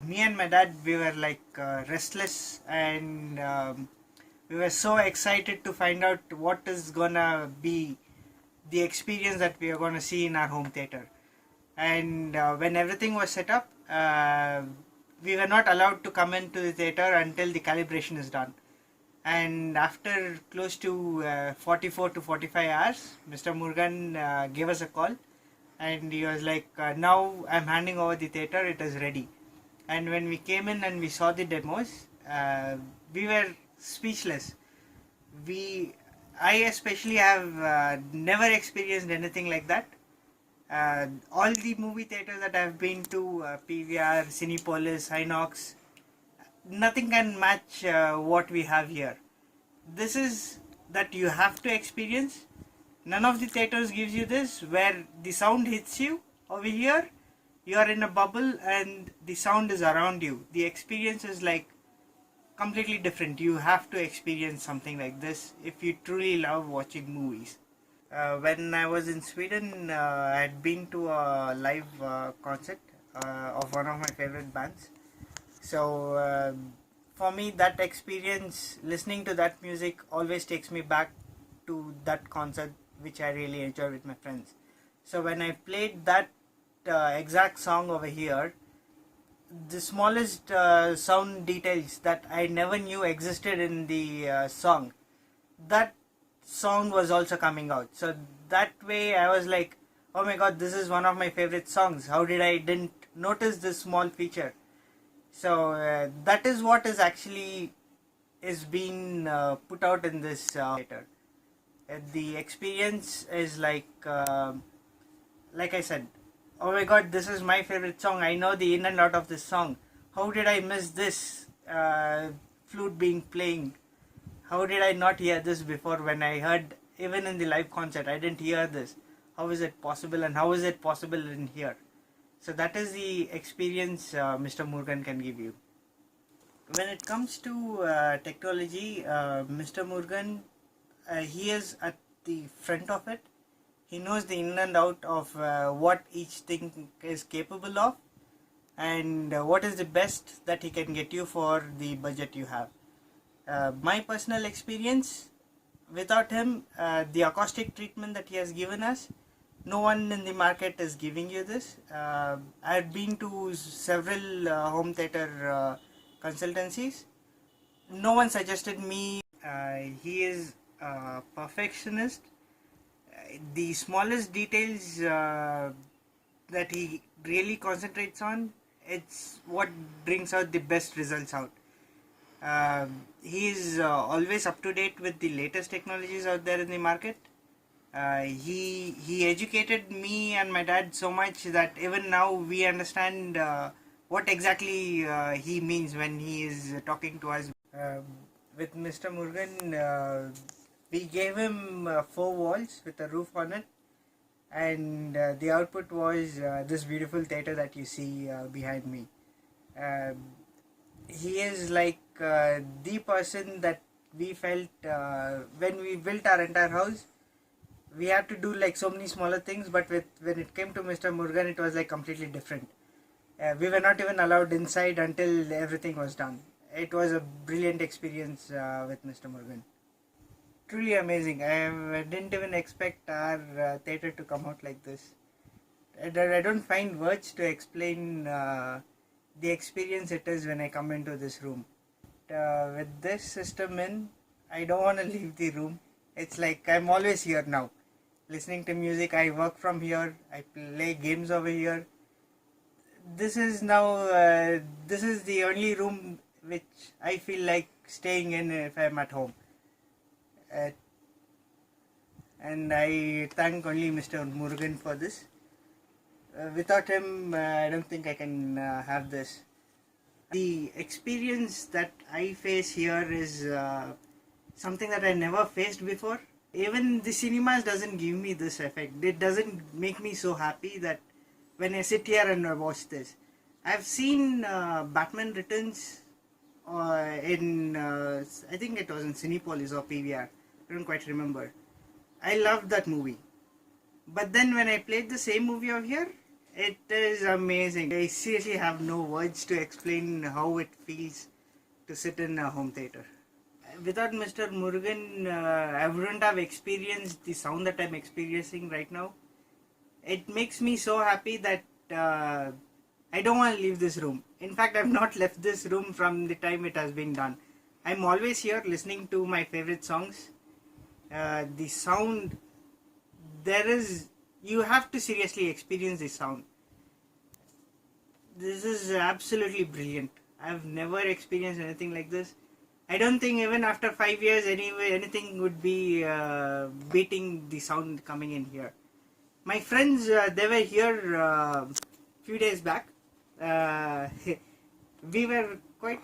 Me and my dad, we were like restless, and we were so excited to find out what is gonna be the experience that we are gonna see in our home theater. And when everything was set up, we were not allowed to come into the theater until the calibration is done. And after close to 44 to 45 hours, Mr. Murugan gave us a call, and he was like, now I'm handing over the theater, it is ready. And when we came in and we saw the demos, we were speechless. We, I especially have never experienced anything like that. All the movie theaters that I've been to, PVR, Cinepolis, Inox, nothing can match what we have here. This is that you have to experience. None of the theaters gives you this, where the sound hits you. Over here you are in a bubble and the sound is around you. The experience is like completely different. You have to experience something like this if you truly love watching movies. When I was in Sweden, I had been to a live concert of one of my favorite bands. So for me, that experience, listening to that music, always takes me back to that concert, which I really enjoy with my friends. So when I played that exact song over here, the smallest sound details that I never knew existed in the song, that song was also coming out. So that way I was like, oh my god, this is one of my favorite songs. How did I didn't notice this small feature? So that is what is actually is being put out in this theater. The experience is like I said, oh my god, this is my favorite song. I know the in and out of this song. How did I miss this flute being playing? How did I not hear this before when I heard, even in the live concert, I didn't hear this. How is it possible, and how is it possible in here? So that is the experience Mr. Murugan can give you. When it comes to technology, Mr. Murugan, he is at the front of it. He knows the in and out of what each thing is capable of, and what is the best that he can get you for the budget you have. My personal experience, without him, the acoustic treatment that he has given us, no one in the market is giving you this. I've been to several home theater consultancies. No one suggested me. He is a perfectionist. The smallest details that he really concentrates on, it's what brings out the best results out. He is always up to date with the latest technologies out there in the market. He educated me and my dad so much that even now we understand what exactly he means when he is talking to us. With Mr. Murugan, we gave him 4 walls with a roof on it, and the output was this beautiful theater that you see behind me. He is like the person that we felt when we built our entire house. We had to do like so many smaller things, but when it came to Mr. Murugan, it was like completely different. We were not even allowed inside until everything was done. It was a brilliant experience with Mr. Murugan. Truly amazing. I didn't even expect our theater to come out like this. I don't find words to explain the experience it is when I come into this room. With this system in, I don't want to leave the room. It's like I'm always here now. Listening to music, I work from here, I play games over here. This is now, this is the only room which I feel like staying in if I'm at home. And I thank only Mr. Murugan for this. Without him, I don't think I can have this. The experience that I face here is something that I never faced before. Even the cinemas doesn't give me this effect. It doesn't make me so happy that when I sit here and I watch this. I've seen Batman Returns I think it was in Cinepolis or PVR. I don't quite remember. I loved that movie. But then when I played the same movie over here, It is amazing. I seriously have no words to explain how it feels to sit in a home theater. Without Mr. Murugan, I wouldn't have experienced the sound that I'm experiencing right now. It makes me so happy that I don't want to leave this room. In fact, I've not left this room from the time it has been done. I'm always here listening to my favorite songs. The sound, you have to seriously experience the sound. This is absolutely brilliant. I've never experienced anything like this. I don't think even after 5 years anything would be beating the sound coming in here. My friends, they were here few days back. We were quite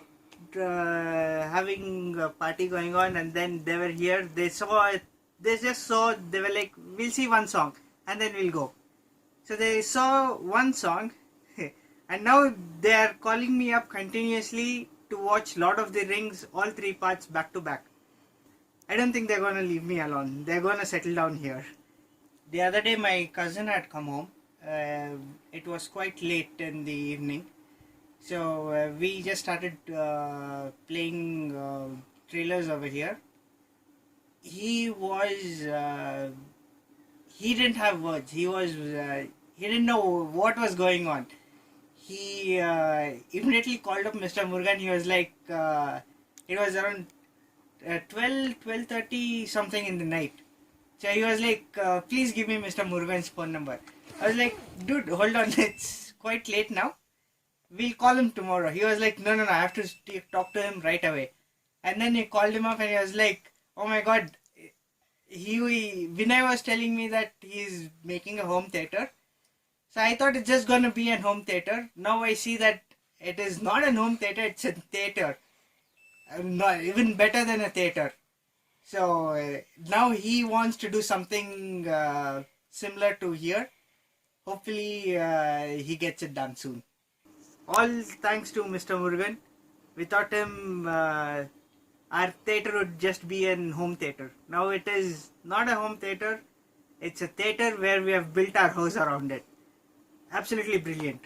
having a party going on, and then they were here. They just saw, they were like, we'll see one song and then we'll go. So they saw one song and now they are calling me up continuously to watch Lord of the Rings, all 3 parts back to back. I don't think they're going to leave me alone. They're going to settle down here. The other day my cousin had come home. It was quite late in the evening. So we just started playing trailers over here. He didn't have words. He didn't know what was going on. He immediately called up Mr. Murugan. He was like, it was around 12:30 something in the night. So he was like, please give me Mr. Murugan's phone number. I was like, dude, hold on, it's quite late now. We'll call him tomorrow. He was like, no, I have to talk to him right away. And then he called him up and he was like, oh my god, Vinay was telling me that he's making a home theater. So I thought it's just gonna be a home theater. Now I see that it is not a home theater, it's a theater. Not even better than a theater. So now he wants to do something similar to here. Hopefully he gets it done soon. All thanks to Mr. Murugan. Without him, our theater would just be a home theater. Now it is not a home theater. It's a theater where we have built our house around it. Absolutely brilliant.